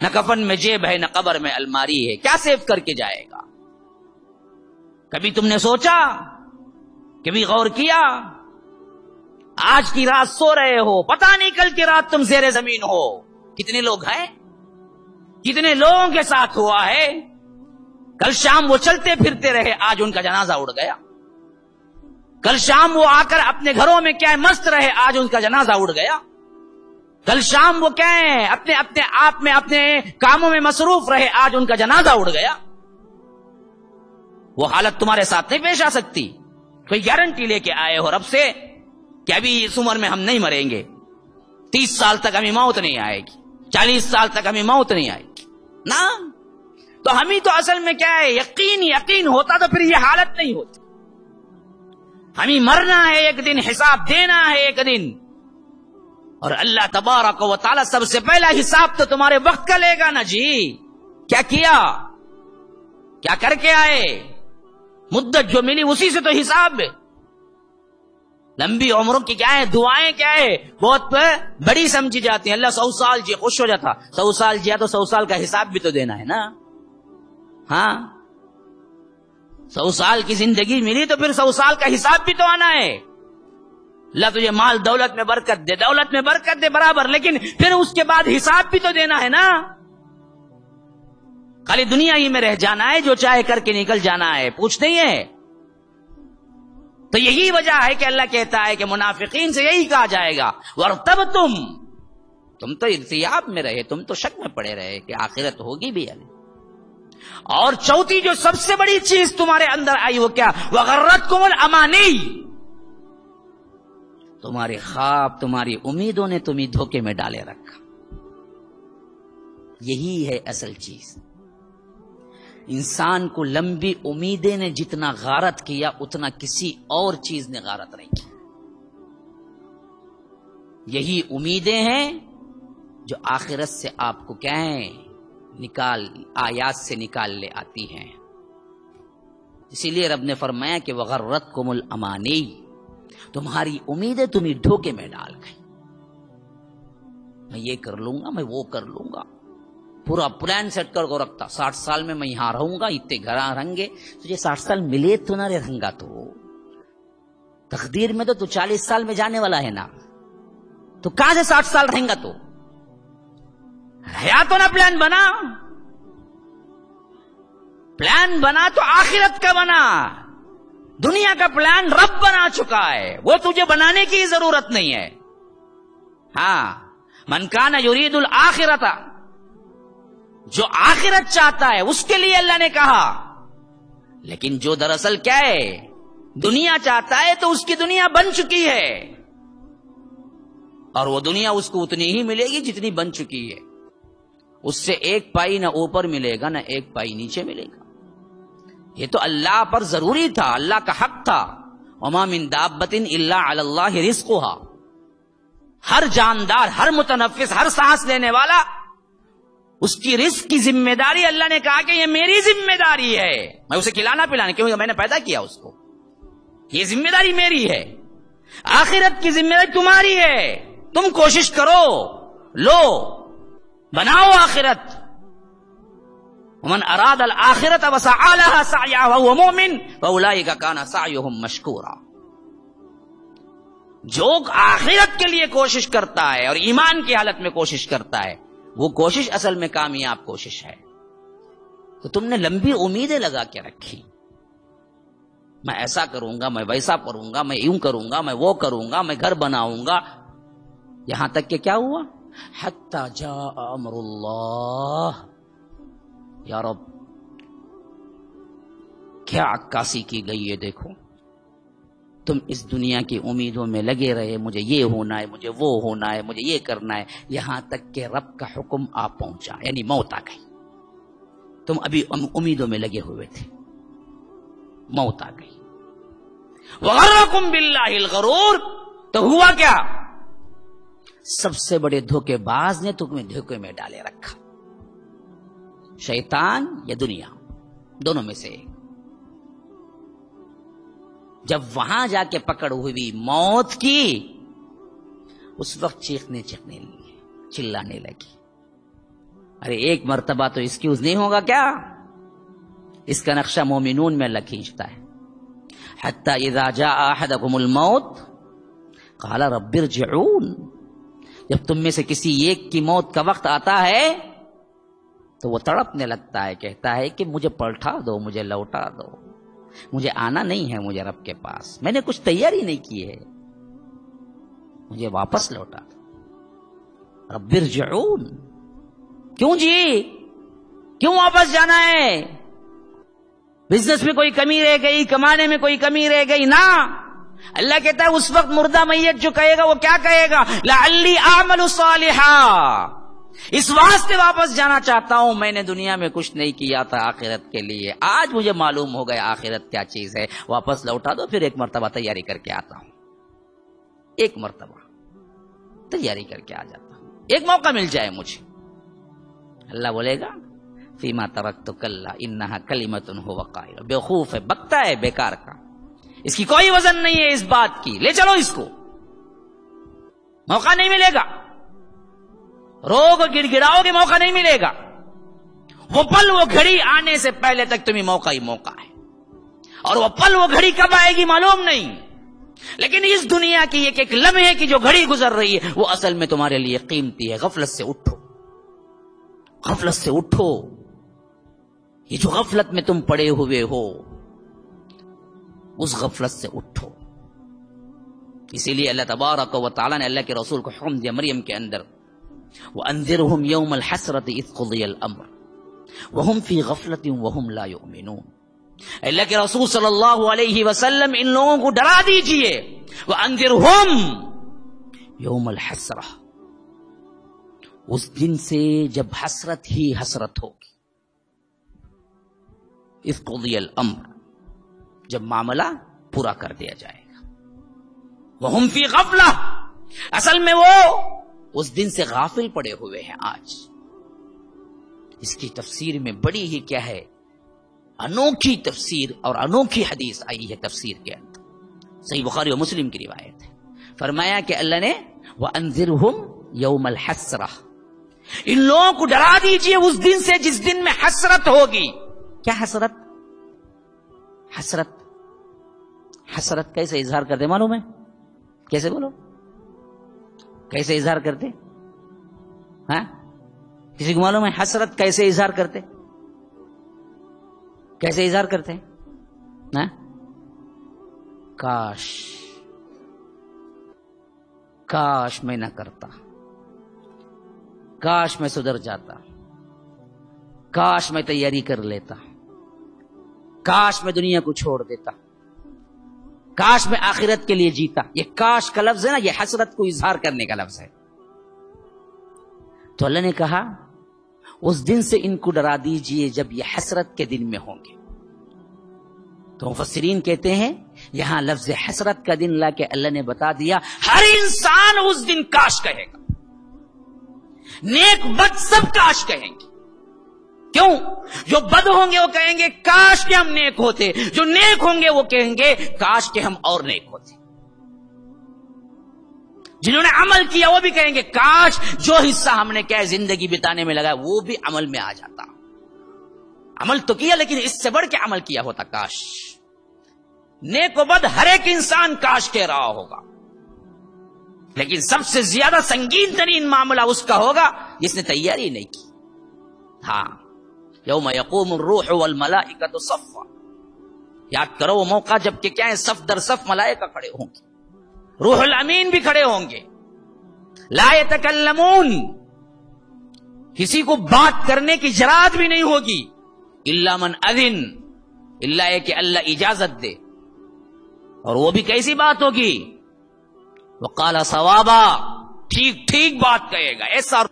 نہ کفن میں جیب ہے نہ قبر میں الماری ہے، کیا سیو کر کے جائے گا؟ کبھی تم نے سوچا، کبھی غور کیا؟ آج کی رات سو رہے ہو، پتہ نہیں کل کی رات تم زیر زمین ہو۔ کتنے لوگ ہیں، کتنے لوگوں کے ساتھ ہوا ہے؟ کل شام وہ چلتے پھرتے رہے، آج ان کا جنازہ اڑ گیا۔ کل شام وہ آ کر اپنے گھروں میں کیا مست رہے، آج ان کا جنازہ اڑ گیا۔ کل شام وہ کیا ہے اپنے آپ میں اپنے کاموں میں مصروف رہے، آج ان کا جنازہ اڑ گیا۔ وہ حالت تمہارے ساتھ نہیں پیش آ سکتی؟ کوئی گارنٹی لے کے آئے ہو رب سے کہ ابھی اس عمر میں ہم نہیں مریں گے، 30 سال تک ہمیں موت نہیں آئے گی، 40 سال تک ہمیں موت نہیں آئے گی؟ نا، تو ہمیں تو اصل میں کیا ہے، یقین ہوتا تو پھر یہ حالت نہیں ہوتی۔ ہمیں مرنا ہے ایک دن، حساب دینا ہے ایک دن، اور اللہ تبارک و تعالی سب سے پہلا حساب تو تمہارے وقت کا لے گا نا جی۔ کیا کیا، کیا کر کے آئے، مدت جو ملی اسی سے تو حساب۔ لمبی عمروں کی کیا ہے، دعائیں کیا ہے، بہت بڑی سمجھی جاتی ہیں۔ اللہ 100 سال جی، خوش ہو جاتا، 100 سال جیا تو 100 سال کا حساب بھی تو دینا ہے نا۔ ہاں، 100 سال کی زندگی ملی تو پھر 100 سال کا حساب بھی تو آنا ہے۔ اللہ تجھے مال دولت میں برکت دے، دولت میں برکت دے برابر، لیکن پھر اس کے بعد حساب بھی تو دینا ہے نا۔ خالی دنیا ہی میں رہ جانا ہے، جو چاہے کر کے نکل جانا ہے، پوچھ نہیں ہے۔ تو یہی وجہ ہے کہ اللہ کہتا ہے کہ منافقین سے یہی کہا جائے گا، وَارْتَبْتُمْ، تم تو ارتیاب میں رہے، تم تو شک میں پڑے رہے کہ آخرت ہوگی بھی ابھی۔ اور چوتھی جو سب سے بڑی چیز تمہارے اندر آئی وہ کیا، وَغَرَّتْكُمُ الْأَمَانِيُّ، تمہارے خواب، تمہاری امیدوں نے تمہیں دھوکے میں ڈالے رکھا۔ یہی ہے اصل چیز۔ انسان کو لمبی امیدیں نے جتنا غارت کیا، اتنا کسی اور چیز نے غارت نہیں کی۔ یہی امیدیں ہیں جو آخرت سے آپ کو کیا ہیں، آیات سے نکال لے آتی ہیں۔ اسی لیے رب نے فرمایا کہ وَغَرَّتْكُمُ الْأَمَانِيُّ، تمہاری امیدیں تمہیں دھوکے میں ڈال گئی۔ میں یہ کر لوں گا، میں وہ کر لوں گا، پورا پلان سیٹ کر کو رکھتا، 60 سال میں یہاں رہوں گا، اتنے گھر رہیں گے۔ تجھے 60 سال ملے تو نہ رہیں گا، تو تقدیر میں تو 40 سال میں جانے والا ہے نا، تو کہاں سے 60 سال رہیں گا؟ تو ہے تو نا پلان بنا، پلان بنا تو آخرت کا بنا۔ دنیا کا پلان رب بنا چکا ہے، وہ تجھے بنانے کی ضرورت نہیں ہے۔ ہاں، من کان یرید الآخرۃ، جو آخرت چاہتا ہے اس کے لیے اللہ نے کہا، لیکن جو دراصل کیا ہے، دنیا چاہتا ہے تو اس کی دنیا بن چکی ہے، اور وہ دنیا اس کو اتنی ہی ملے گی جتنی بن چکی ہے۔ اس سے ایک پائی نہ اوپر ملے گا نہ ایک پائی نیچے ملے گا۔ یہ تو اللہ پر ضروری تھا، اللہ کا حق تھا۔ وما من دابۃ الا علی اللہ رزقها، ہر جاندار، ہر متنفس، ہر سانس لینے والا، اس کی رزق کی ذمہ داری اللہ نے کہا کہ یہ میری ذمہ داری ہے، میں اسے کھلانا پلانا، کیونکہ میں نے پیدا کیا اس کو، یہ ذمہ داری میری ہے۔ آخرت کی ذمہ داری تمہاری ہے، تم کوشش کرو، لو، بناؤ آخرت۔ ومن اراد الآخرۃ وسعى لها سعيها وهو مؤمن فاولئک کان سعیهم مشکورا، جو آخرت کے لیے کوشش کرتا ہے اور ایمان کی حالت میں کوشش کرتا ہے، وہ کوشش اصل میں کامیاب کوشش ہے۔ تو تم نے لمبی امیدیں لگا کے رکھی، میں ایسا کروں گا، میں ویسا کروں گا، میں یوں کروں گا، میں وہ کروں گا، میں گھر بناؤں گا، یہاں تک کہ کیا ہوا، حتی جاء امر اللہ، یا رب کیا عکاسی کی گئی ہے، دیکھو تم اس دنیا کی امیدوں میں لگے رہے، مجھے یہ ہونا ہے، مجھے وہ ہونا ہے، مجھے یہ کرنا ہے، یہاں تک کہ رب کا حکم آ پہنچا، یعنی موت آ گئی۔ تم ابھی امیدوں میں لگے ہوئے تھے، موت آ گئی۔ وغرکم باللہ الغرور، تو ہوا کیا، سب سے بڑے دھوکے باز نے تمہیں دھوکے میں ڈالے رکھا، شیطان یا دنیا، دونوں میں سے۔ جب وہاں جا کے پکڑ ہوئی موت کی، اس وقت چیخنے لگی، چلانے لگی، ارے ایک مرتبہ تو ایکسکیوز نہیں ہوگا کیا؟ اس کا نقشہ مومنون میں اللہ کھینچتا ہے. حتی اذا جاء احدکم الموت قال رب ارجعون. جب تم میں سے کسی ایک کی موت کا وقت آتا ہے تو وہ تڑپنے لگتا ہے، کہتا ہے کہ مجھے پلٹا دو، مجھے لوٹا دو، مجھے آنا نہیں ہے مجھے رب کے پاس، میں نے کچھ تیاری نہیں کی ہے، مجھے واپس لوٹا دو. رب ارجعون. کیوں جی؟ کیوں واپس جانا ہے؟ بزنس میں کوئی کمی رہ گئی، کمانے میں کوئی کمی رہ گئی؟ نہ. اللہ کہتا ہے اس وقت مردہ میت جو کہے گا وہ کیا کہے گا؟ لعلی اعمل صالحا. اس واسطے واپس جانا چاہتا ہوں، میں نے دنیا میں کچھ نہیں کیا تھا آخرت کے لیے، آج مجھے معلوم ہو گیا آخرت کیا چیز ہے، واپس لوٹا دو، پھر ایک مرتبہ تیاری کر کے آتا ہوں، ایک مرتبہ تیاری کر کے آ جاتا ہوں، ایک موقع مل جائے مجھے. اللہ بولے گا فیما ترکت کلا انہا کلمۃ هو قائل. بیوقوف ہے، بکتا ہے بیکار کا، اس کی کوئی وزن نہیں ہے اس بات کی، لے چلو اس کو، موقع نہیں ملے گا، روگ گڑ گڑاؤ گے موقع نہیں ملے گا. وہ پل وہ گھڑی آنے سے پہلے تک تمہیں موقع ہی موقع ہے، اور وہ پل وہ گھڑی کب آئے گی معلوم نہیں. لیکن اس دنیا کی ایک لمحے کی جو گھڑی گزر رہی ہے وہ اصل میں تمہارے لیے قیمتی ہے. غفلت سے اٹھو، غفلت سے اٹھو. یہ جو غفلت میں تم پڑے ہوئے ہو اس غفلت سے اٹھو. اسی لیے اللہ تبارک و تعالی نے اللہ کے رسول کو حکم دیا مریم کے اندر، وَأَنذِرْهُمْ يَوْمَ الْحَسْرَةِ إِذْ قُضِيَ الْأَمْرُ وَهُمْ فِي غَفْلَةٍ وَهُمْ لَا يُؤْمِنُونَ. اللہ کے رسول صلی اللہ علیہ وسلم ان لوگوں کو ڈرا دیجئے، وَأَنذِرْهُمْ يَوْمَ الْحَسْرَةِ، اس دن سے جب حسرت ہی حسرت ہوگی. اذ قضی الامر، جب معاملہ پورا کر دیا جائے گا. وہم فی غفلہ، اصل میں وہ اس دن سے غافل پڑے ہوئے ہیں آج. اس کی تفسیر میں بڑی ہی کیا ہے انوکھی تفسیر اور انوکھی حدیث آئی ہے تفسیر کے اندر. صحیح بخاری و مسلم کی روایت ہے. فرمایا کہ اللہ نے وَأَنذِرْهُمْ يَوْمَ الْحَسْرَةِ، ان لوگوں کو ڈرا دیجئے اس دن سے جس دن میں حسرت ہوگی. کیا حسرت؟ حسرت، حسرت کیسے اظہار کرتے معلوم ہے؟ کیسے بولو، کیسے اظہار کرتے؟ ہاں کسی کو معلوم ہے حسرت کیسے اظہار کرتے؟ کیسے اظہار کرتے ہیں؟ ہاں کاش، کاش میں نہ کرتا، کاش میں سدھر جاتا، کاش میں تیاری کر لیتا، کاش میں دنیا کو چھوڑ دیتا، کاش میں آخرت کے لیے جیتا. یہ کاش کا لفظ ہے نا، یہ حسرت کو اظہار کرنے کا لفظ ہے. تو اللہ نے کہا اس دن سے ان کو ڈرا دیجئے جب یہ حسرت کے دن میں ہوں گے. تو مفسرین کہتے ہیں یہاں لفظ حسرت کا دن لا کے اللہ نے بتا دیا ہر انسان اس دن کاش کہے گا. نیک بد سب کاش کہیں گے. کیوں؟ جو بد ہوں گے وہ کہیں گے کاش کہ ہم نیک ہوتے، جو نیک ہوں گے وہ کہیں گے کاش کہ ہم اور نیک ہوتے. جنہوں نے عمل کیا وہ بھی کہیں گے کاش جو حصہ ہم نے کیا زندگی بتانے میں لگا وہ بھی عمل میں آ جاتا. عمل تو کیا لیکن اس سے بڑھ کے عمل کیا ہوتا. کاش. نیک و بد ہر ایک انسان کاش کہہ رہا ہوگا، لیکن سب سے زیادہ سنگین ترین معاملہ اس کا ہوگا جس نے تیاری نہیں کی. ہاں یوم یقوم الروح والملائکۃ صفا، یاد کرو وہ موقع جب کہ کیا ہے صف در صف ملائکہ کھڑے ہوں گے، روح الامین بھی کھڑے ہوں گے. لا یتکلمون، کسی کو بات کرنے کی جرات بھی نہیں ہوگی. الا من اذن، الا ہے کہ اللہ اجازت دے. اور وہ بھی کیسی بات ہوگی؟ وقال صوابا، ٹھیک ٹھیک بات کہے گا، ایسا